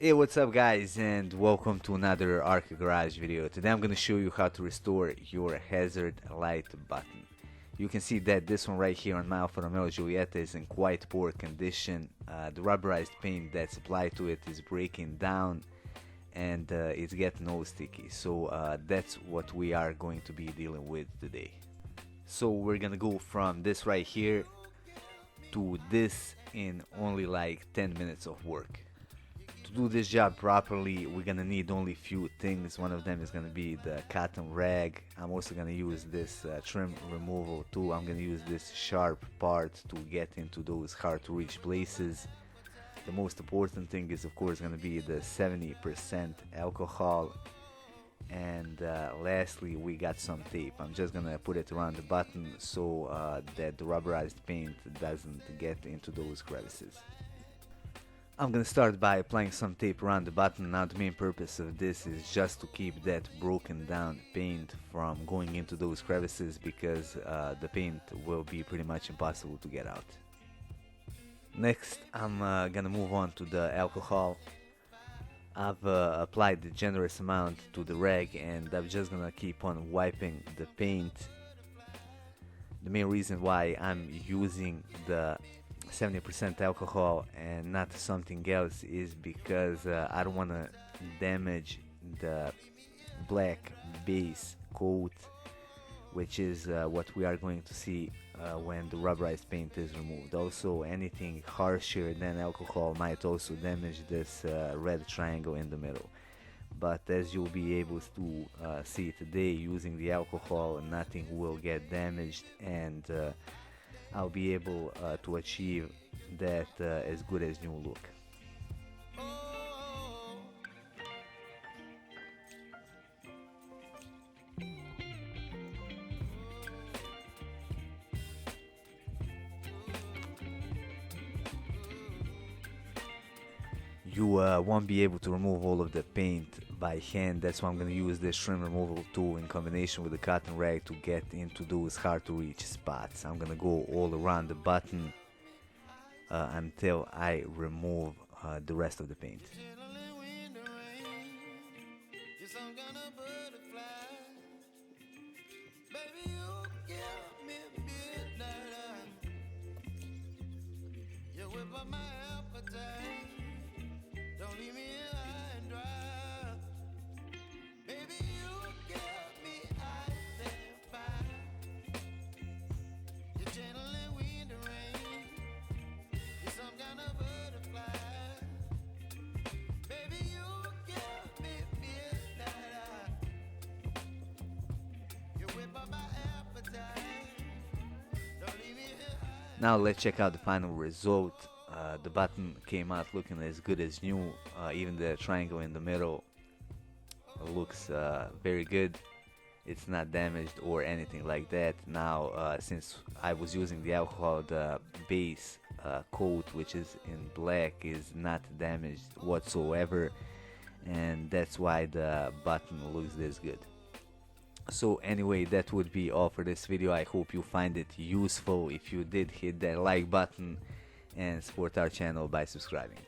Hey, what's up guys, and welcome to another Arca Garage video. Today I'm going to show you how to restore your hazard light button. You can see that this one right here on my Alfa Romeo Giulietta is in quite poor condition. The rubberized paint that's applied to it is breaking down and it's getting all sticky. So that's what we are going to be dealing with today. So we're going to go from this right here to this in only like 10 minutes of work. To do this job properly, we're gonna need only few things. One of them is gonna be the cotton rag. I'm also gonna use this trim removal tool. I'm gonna use this sharp part to get into those hard to reach places. The most important thing is of course gonna be the 70% alcohol. And lastly, we got some tape. I'm just gonna put it around the button so that the rubberized paint doesn't get into those crevices. I'm gonna start by applying some tape around the button. Now the main purpose of this is just to keep that broken down paint from going into those crevices, because the paint will be pretty much impossible to get out. Next I'm gonna move on to the alcohol. I've applied a generous amount to the rag and I'm just gonna keep on wiping the paint. The main reason why I'm using the 70% alcohol and not something else is because I don't want to damage the black base coat, which is what we are going to see when the rubberized paint is removed. Also, anything harsher than alcohol might also damage this red triangle in the middle. But as you'll be able to see today, using the alcohol, nothing will get damaged, and I'll be able to achieve that as good as new look. You won't be able to remove all of the paint by hand. That's why I'm going to use this trim removal tool in combination with the cotton rag to get into those hard to reach spots. I'm going to go all around the button until I remove the rest of the paint. Now let's check out the final result. The button came out looking as good as new. Even the triangle in the middle looks very good. It's not damaged or anything like that. Now since I was using the alcohol, the base coat, which is in black, is not damaged whatsoever, and that's why the button looks this good. So anyway, that would be all for this video. I hope you find it useful. If you did, hit that like button and support our channel by subscribing.